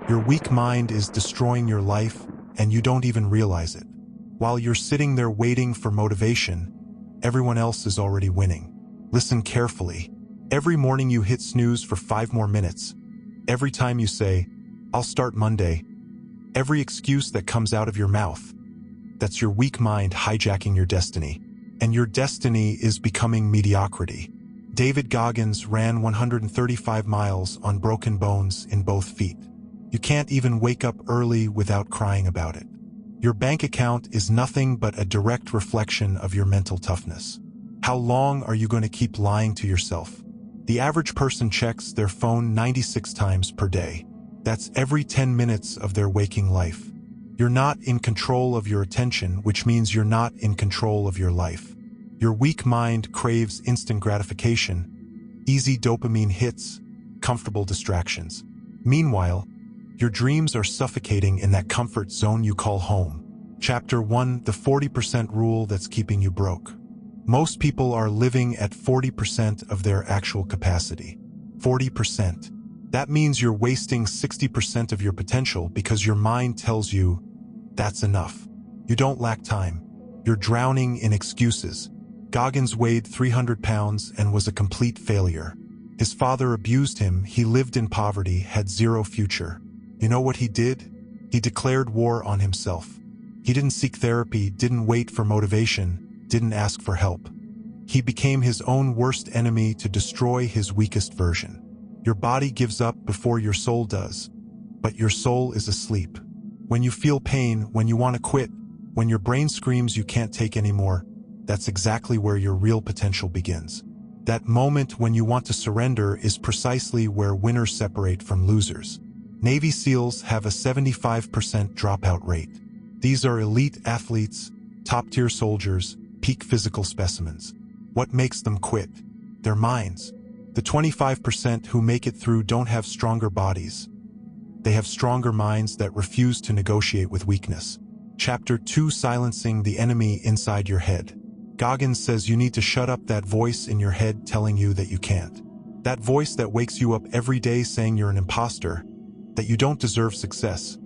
Your weak mind is destroying your life, and you don't even realize it. While you're sitting there waiting for motivation, everyone else is already winning. Listen carefully. Every morning you hit snooze for 5 more minutes. Every time you say, "I'll start Monday." Every excuse that comes out of your mouth. That's your weak mind hijacking your destiny. And your destiny is becoming mediocrity. David Goggins ran 135 miles on broken bones in both feet. You can't even wake up early without crying about it. Your bank account is nothing but a direct reflection of your mental toughness. How long are you going to keep lying to yourself? The average person checks their phone 96 times per day. That's every 10 minutes of their waking life. You're not in control of your attention, which means you're not in control of your life. Your weak mind craves instant gratification, easy dopamine hits, comfortable distractions. Meanwhile, your dreams are suffocating in that comfort zone you call home. Chapter 1: The 40% Rule That's Keeping You Broke. Most people are living at 40% of their actual capacity. 40%. That means you're wasting 60% of your potential because your mind tells you, that's enough. You don't lack time. You're drowning in excuses. Goggins weighed 300 pounds and was a complete failure. His father abused him, he lived in poverty, had zero future. You know what he did? He declared war on himself. He didn't seek therapy, didn't wait for motivation, didn't ask for help. He became his own worst enemy to destroy his weakest version. Your body gives up before your soul does, but your soul is asleep. When you feel pain, when you want to quit, when your brain screams you can't take anymore, that's exactly where your real potential begins. That moment when you want to surrender is precisely where winners separate from losers. Navy SEALs have a 75% dropout rate. These are elite athletes, top-tier soldiers, peak physical specimens. What makes them quit? Their minds. The 25% who make it through don't have stronger bodies. They have stronger minds that refuse to negotiate with weakness. Chapter 2: Silencing the Enemy Inside Your Head. Goggins says you need to shut up that voice in your head telling you that you can't. That voice that wakes you up every day saying you're an imposter, that you don't deserve success,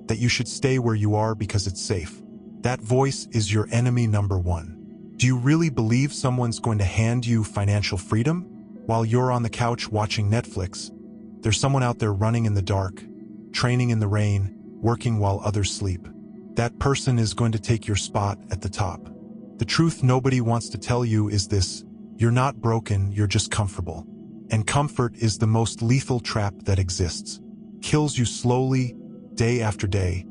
that you should stay where you are because it's safe. That voice is your enemy number one. Do you really believe someone's going to hand you financial freedom? While you're on the couch watching Netflix, there's someone out there running in the dark, training in the rain, working while others sleep. That person is going to take your spot at the top. The truth nobody wants to tell you is this: you're not broken, you're just comfortable. And comfort is the most lethal trap that exists. Kills you slowly, day after day,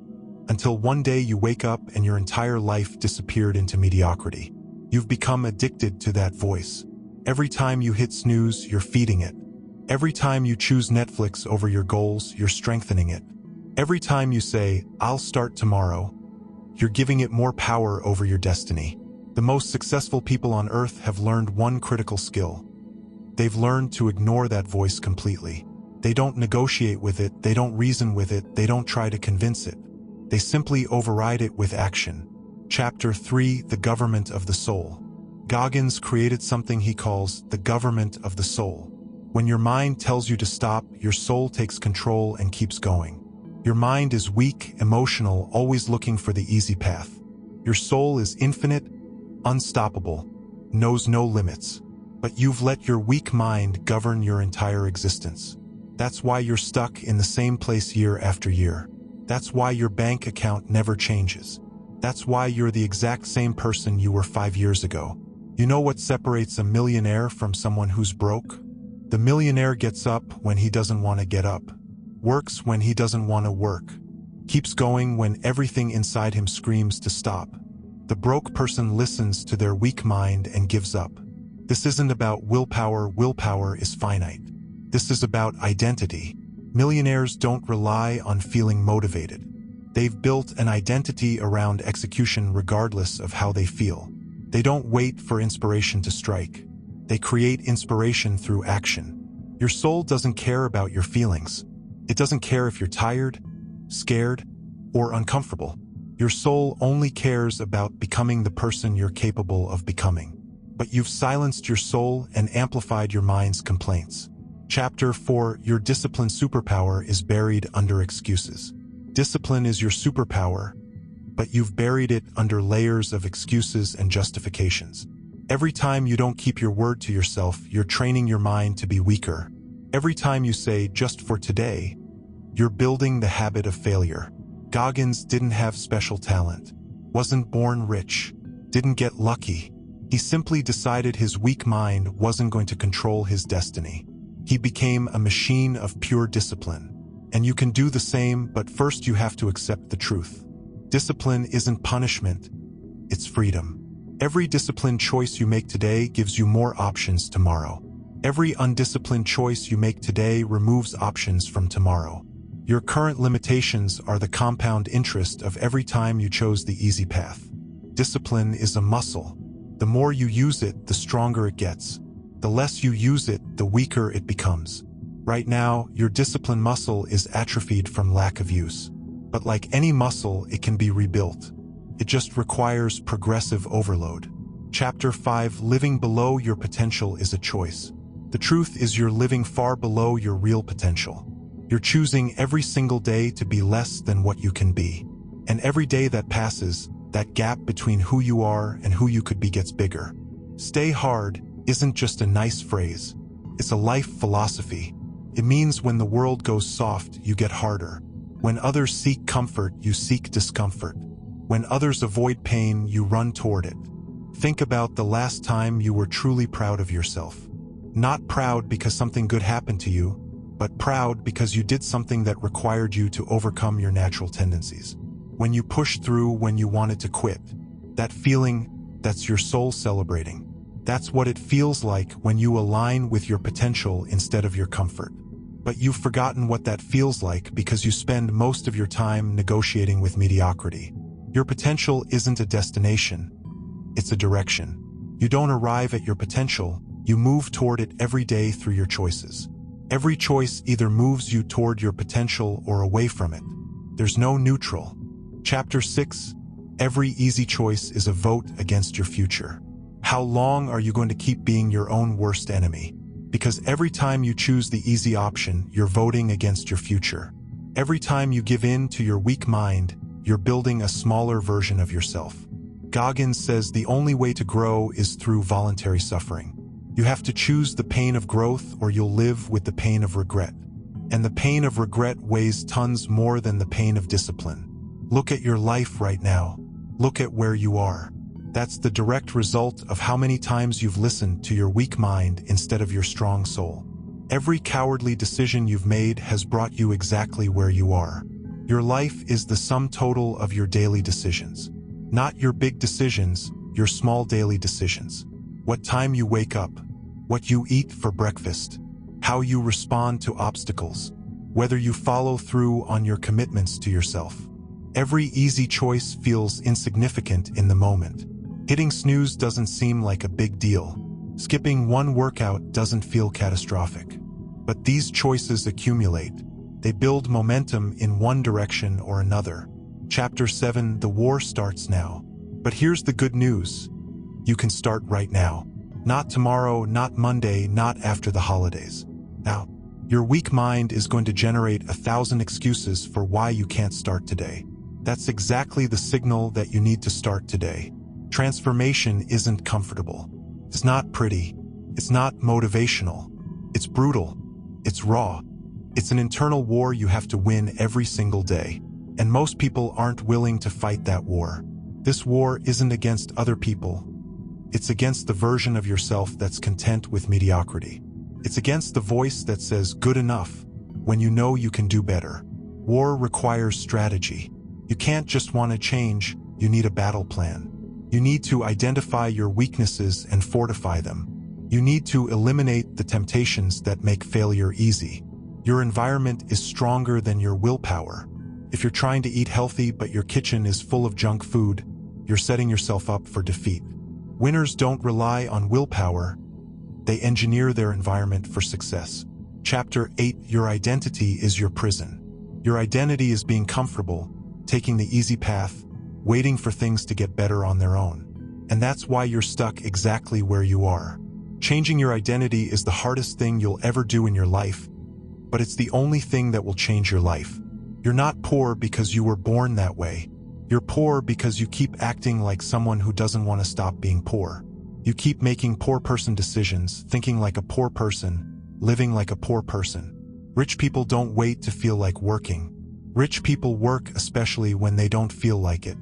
until one day you wake up and your entire life disappeared into mediocrity. You've become addicted to that voice. Every time you hit snooze, you're feeding it. Every time you choose Netflix over your goals, you're strengthening it. Every time you say, "I'll start tomorrow," you're giving it more power over your destiny. The most successful people on earth have learned one critical skill. They've learned to ignore that voice completely. They don't negotiate with it, they don't reason with it, they don't try to convince it. They simply override it with action. Chapter 3: The Government of the Soul. Goggins created something he calls the government of the soul. When your mind tells you to stop, your soul takes control and keeps going. Your mind is weak, emotional, always looking for the easy path. Your soul is infinite, unstoppable, knows no limits. But you've let your weak mind govern your entire existence. That's why you're stuck in the same place year after year. That's why your bank account never changes. That's why you're the exact same person you were 5 years ago. You know what separates a millionaire from someone who's broke? The millionaire gets up when he doesn't want to get up, works when he doesn't want to work, keeps going when everything inside him screams to stop. The broke person listens to their weak mind and gives up. This isn't about willpower. Willpower is finite. This is about identity. Millionaires don't rely on feeling motivated. They've built an identity around execution regardless of how they feel. They don't wait for inspiration to strike. They create inspiration through action. Your soul doesn't care about your feelings. It doesn't care if you're tired, scared, or uncomfortable. Your soul only cares about becoming the person you're capable of becoming. But you've silenced your soul and amplified your mind's complaints. Chapter 4. Your discipline superpower is buried under excuses. Discipline is your superpower, but you've buried it under layers of excuses and justifications. Every time you don't keep your word to yourself, you're training your mind to be weaker. Every time you say, just for today, you're building the habit of failure. Goggins didn't have special talent, wasn't born rich, didn't get lucky. He simply decided his weak mind wasn't going to control his destiny. He became a machine of pure discipline. And you can do the same, but first you have to accept the truth. Discipline isn't punishment, it's freedom. Every disciplined choice you make today gives you more options tomorrow. Every undisciplined choice you make today removes options from tomorrow. Your current limitations are the compound interest of every time you chose the easy path. Discipline is a muscle. The more you use it, the stronger it gets. The less you use it, the weaker it becomes. Right now, your discipline muscle is atrophied from lack of use. But like any muscle, it can be rebuilt. It just requires progressive overload. Chapter 5. Living below your potential is a choice. The truth is you're living far below your real potential. You're choosing every single day to be less than what you can be. And every day that passes, that gap between who you are and who you could be gets bigger. Stay hard isn't just a nice phrase. It's a life philosophy. It means when the world goes soft, you get harder. When others seek comfort, you seek discomfort. When others avoid pain, you run toward it. Think about the last time you were truly proud of yourself. Not proud because something good happened to you, but proud because you did something that required you to overcome your natural tendencies. When you pushed through when you wanted to quit. That feeling, that's your soul celebrating. That's what it feels like when you align with your potential instead of your comfort. But you've forgotten what that feels like because you spend most of your time negotiating with mediocrity. Your potential isn't a destination, it's a direction. You don't arrive at your potential, you move toward it every day through your choices. Every choice either moves you toward your potential or away from it. There's no neutral. Chapter 6. Every easy choice is a vote against your future. How long are you going to keep being your own worst enemy? Because every time you choose the easy option, you're voting against your future. Every time you give in to your weak mind, you're building a smaller version of yourself. Goggins says the only way to grow is through voluntary suffering. You have to choose the pain of growth or you'll live with the pain of regret. And the pain of regret weighs tons more than the pain of discipline. Look at your life right now. Look at where you are. That's the direct result of how many times you've listened to your weak mind instead of your strong soul. Every cowardly decision you've made has brought you exactly where you are. Your life is the sum total of your daily decisions. Not your big decisions, your small daily decisions. What time you wake up, what you eat for breakfast, how you respond to obstacles, whether you follow through on your commitments to yourself. Every easy choice feels insignificant in the moment. Hitting snooze doesn't seem like a big deal. Skipping one workout doesn't feel catastrophic. But these choices accumulate. They build momentum in one direction or another. Chapter 7. The war starts now. But here's the good news. You can start right now. Not tomorrow, not Monday, not after the holidays. Now, your weak mind is going to generate 1,000 excuses for why you can't start today. That's exactly the signal that you need to start today. Transformation isn't comfortable. It's not pretty. It's not motivational. It's brutal. It's raw. It's an internal war you have to win every single day. And most people aren't willing to fight that war. This war isn't against other people. It's against the version of yourself that's content with mediocrity. It's against the voice that says good enough when you know you can do better. War requires strategy. You can't just want to change, you need a battle plan. You need to identify your weaknesses and fortify them. You need to eliminate the temptations that make failure easy. Your environment is stronger than your willpower. If you're trying to eat healthy but your kitchen is full of junk food, you're setting yourself up for defeat. Winners don't rely on willpower. They engineer their environment for success. Chapter 8. Your identity is your prison. Your identity is being comfortable, taking the easy path, waiting for things to get better on their own. And that's why you're stuck exactly where you are. Changing your identity is the hardest thing you'll ever do in your life, but it's the only thing that will change your life. You're not poor because you were born that way. You're poor because you keep acting like someone who doesn't want to stop being poor. You keep making poor person decisions, thinking like a poor person, living like a poor person. Rich people don't wait to feel like working. Rich people work especially when they don't feel like it.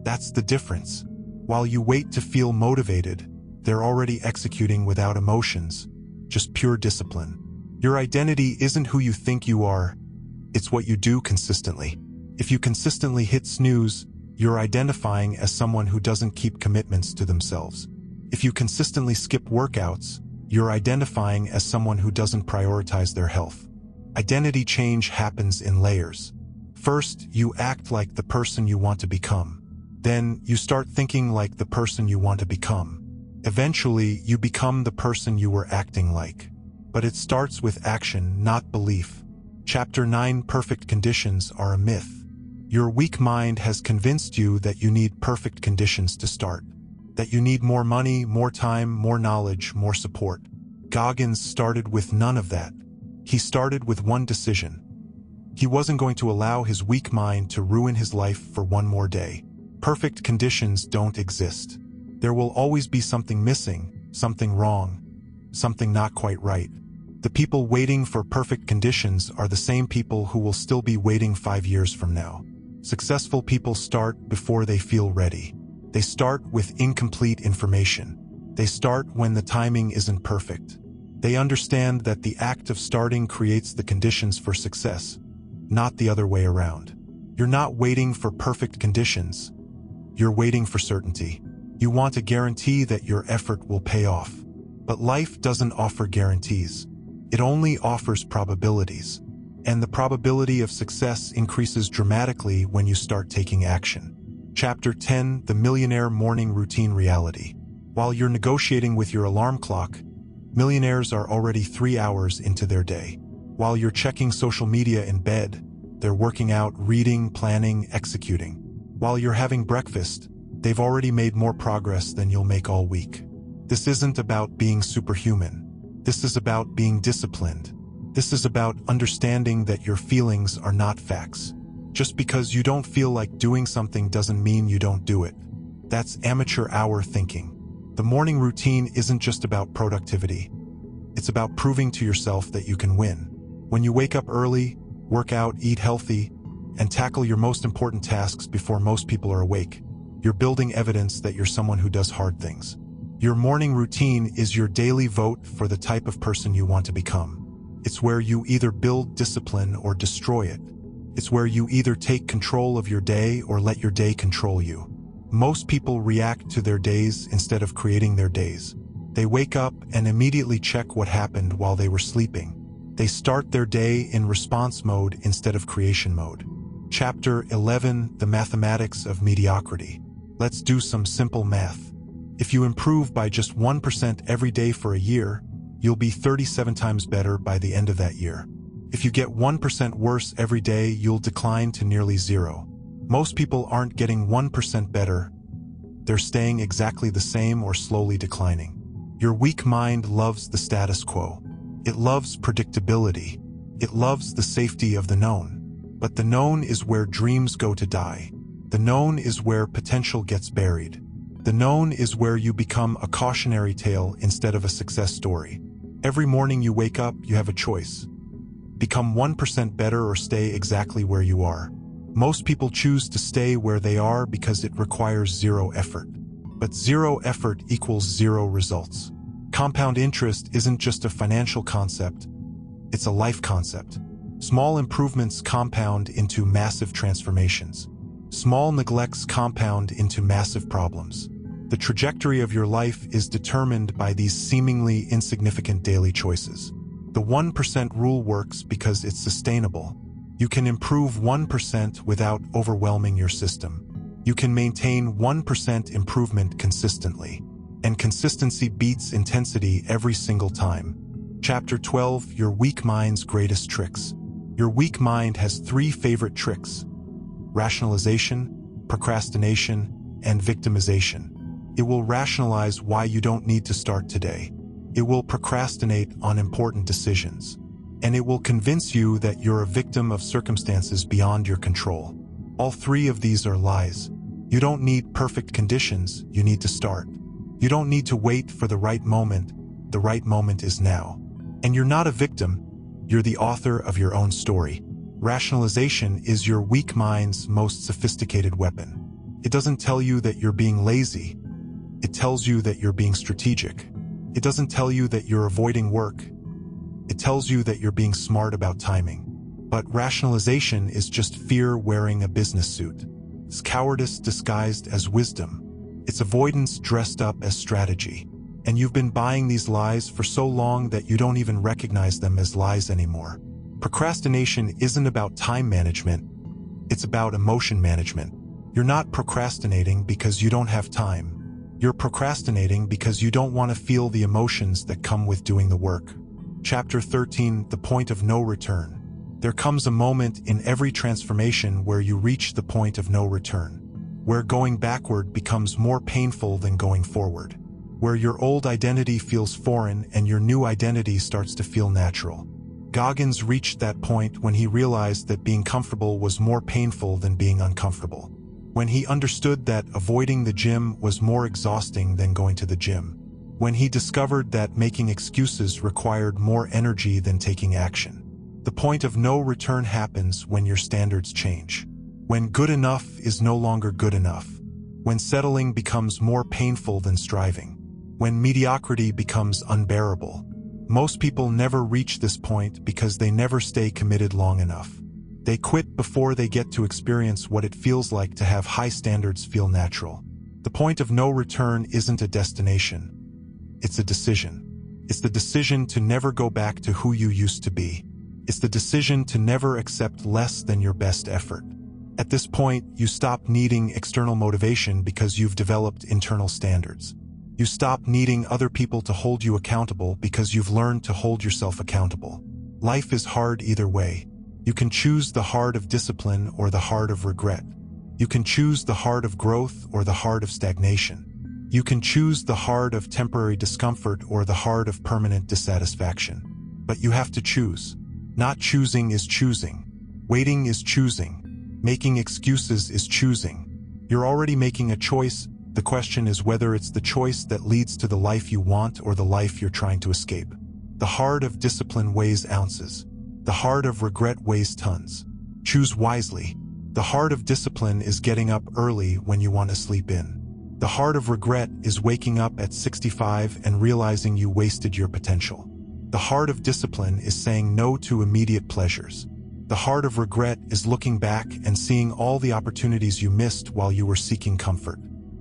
That's the difference. While you wait to feel motivated, they're already executing without emotions, just pure discipline. Your identity isn't who you think you are, it's what you do consistently. If you consistently hit snooze, you're identifying as someone who doesn't keep commitments to themselves. If you consistently skip workouts, you're identifying as someone who doesn't prioritize their health. Identity change happens in layers. First, you act like the person you want to become. Then, you start thinking like the person you want to become. Eventually, you become the person you were acting like. But it starts with action, not belief. Chapter 9: Perfect conditions are a myth. Your weak mind has convinced you that you need perfect conditions to start. That you need more money, more time, more knowledge, more support. Goggins started with none of that. He started with one decision. He wasn't going to allow his weak mind to ruin his life for one more day. Perfect conditions don't exist. There will always be something missing, something wrong, something not quite right. The people waiting for perfect conditions are the same people who will still be waiting 5 years from now. Successful people start before they feel ready. They start with incomplete information. They start when the timing isn't perfect. They understand that the act of starting creates the conditions for success, not the other way around. You're not waiting for perfect conditions. You're waiting for certainty. You want a guarantee that your effort will pay off. But life doesn't offer guarantees. It only offers probabilities. And the probability of success increases dramatically when you start taking action. Chapter 10: The Millionaire Morning Routine Reality. While you're negotiating with your alarm clock, millionaires are already 3 hours into their day. While you're checking social media in bed, they're working out, reading, planning, executing. While you're having breakfast, they've already made more progress than you'll make all week. This isn't about being superhuman. This is about being disciplined. This is about understanding that your feelings are not facts. Just because you don't feel like doing something doesn't mean you don't do it. That's amateur hour thinking. The morning routine isn't just about productivity. It's about proving to yourself that you can win. When you wake up early, work out, eat healthy, and tackle your most important tasks before most people are awake, you're building evidence that you're someone who does hard things. Your morning routine is your daily vote for the type of person you want to become. It's where you either build discipline or destroy it. It's where you either take control of your day or let your day control you. Most people react to their days instead of creating their days. They wake up and immediately check what happened while they were sleeping. They start their day in response mode instead of creation mode. Chapter 11: The Mathematics of Mediocrity. Let's do some simple math. If you improve by just 1% every day for a year, you'll be 37 times better by the end of that year. If you get 1% worse every day, you'll decline to nearly zero. Most people aren't getting 1% better. They're staying exactly the same or slowly declining. Your weak mind loves the status quo. It loves predictability. It loves the safety of the known. But the known is where dreams go to die. The known is where potential gets buried. The known is where you become a cautionary tale instead of a success story. Every morning you wake up, you have a choice. Become 1% better or stay exactly where you are. Most people choose to stay where they are because it requires zero effort. But zero effort equals zero results. Compound interest isn't just a financial concept, it's a life concept. Small improvements compound into massive transformations. Small neglects compound into massive problems. The trajectory of your life is determined by these seemingly insignificant daily choices. The 1% rule works because it's sustainable. You can improve 1% without overwhelming your system. You can maintain 1% improvement consistently. And consistency beats intensity every single time. Chapter 12: Your Weak Mind's Greatest Tricks. Your weak mind has 3 favorite tricks: rationalization, procrastination, and victimization. It will rationalize why you don't need to start today. It will procrastinate on important decisions. And it will convince you that you're a victim of circumstances beyond your control. All three of these are lies. You don't need perfect conditions, you need to start. You don't need to wait for the right moment is now. And you're not a victim, you're the author of your own story. Rationalization is your weak mind's most sophisticated weapon. It doesn't tell you that you're being lazy. It tells you that you're being strategic. It doesn't tell you that you're avoiding work. It tells you that you're being smart about timing. But rationalization is just fear wearing a business suit. It's cowardice disguised as wisdom. It's avoidance dressed up as strategy. And you've been buying these lies for so long that you don't even recognize them as lies anymore. Procrastination isn't about time management. It's about emotion management. You're not procrastinating because you don't have time. You're procrastinating because you don't want to feel the emotions that come with doing the work. Chapter 13, The Point of No Return. There comes a moment in every transformation where you reach the point of no return, where going backward becomes more painful than going forward, where your old identity feels foreign and your new identity starts to feel natural. Goggins reached that point when he realized that being comfortable was more painful than being uncomfortable. When he understood that avoiding the gym was more exhausting than going to the gym. When he discovered that making excuses required more energy than taking action. The point of no return happens when your standards change. When good enough is no longer good enough. When settling becomes more painful than striving. When mediocrity becomes unbearable. Most people never reach this point because they never stay committed long enough. They quit before they get to experience what it feels like to have high standards feel natural. The point of no return isn't a destination. It's a decision. It's the decision to never go back to who you used to be. It's the decision to never accept less than your best effort. At this point, you stop needing external motivation because you've developed internal standards. You stop needing other people to hold you accountable because you've learned to hold yourself accountable. Life is hard either way. You can choose the hard of discipline or the hard of regret. You can choose the hard of growth or the hard of stagnation. You can choose the hard of temporary discomfort or the hard of permanent dissatisfaction. But you have to choose. Not choosing is choosing. Waiting is choosing. Making excuses is choosing. You're already making a choice. The question is whether it's the choice that leads to the life you want or the life you're trying to escape. The hard of discipline weighs ounces. The hard of regret weighs tons. Choose wisely. The hard of discipline is getting up early when you want to sleep in. The hard of regret is waking up at 65 and realizing you wasted your potential. The hard of discipline is saying no to immediate pleasures. The hard of regret is looking back and seeing all the opportunities you missed while you were seeking comfort.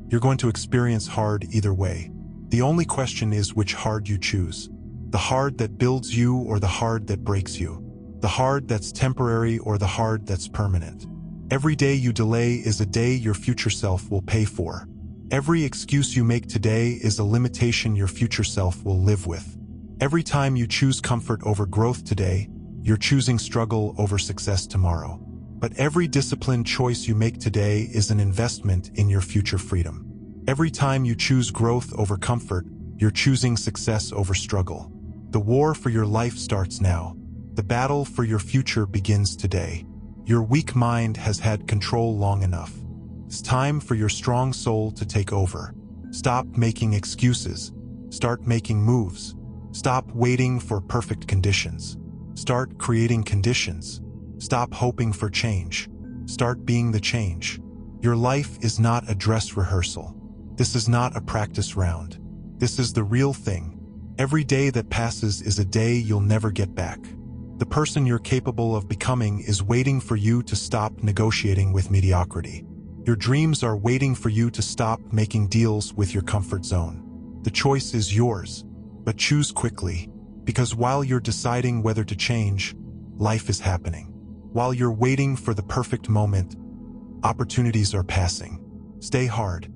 You're going to experience hard either way. The only question is which hard you choose. The hard that builds you or the hard that breaks you. The hard that's temporary or the hard that's permanent. Every day you delay is a day your future self will pay for. Every excuse you make today is a limitation your future self will live with. Every time you choose comfort over growth today, you're choosing struggle over success tomorrow. But every disciplined choice you make today is an investment in your future freedom. Every time you choose growth over comfort, you're choosing success over struggle. The war for your life starts now. The battle for your future begins today. Your weak mind has had control long enough. It's time for your strong soul to take over. Stop making excuses. Start making moves. Stop waiting for perfect conditions. Start creating conditions. Stop hoping for change. Start being the change. Your life is not a dress rehearsal. This is not a practice round. This is the real thing. Every day that passes is a day you'll never get back. The person you're capable of becoming is waiting for you to stop negotiating with mediocrity. Your dreams are waiting for you to stop making deals with your comfort zone. The choice is yours, but choose quickly, because while you're deciding whether to change, life is happening. While you're waiting for the perfect moment, opportunities are passing. Stay hard.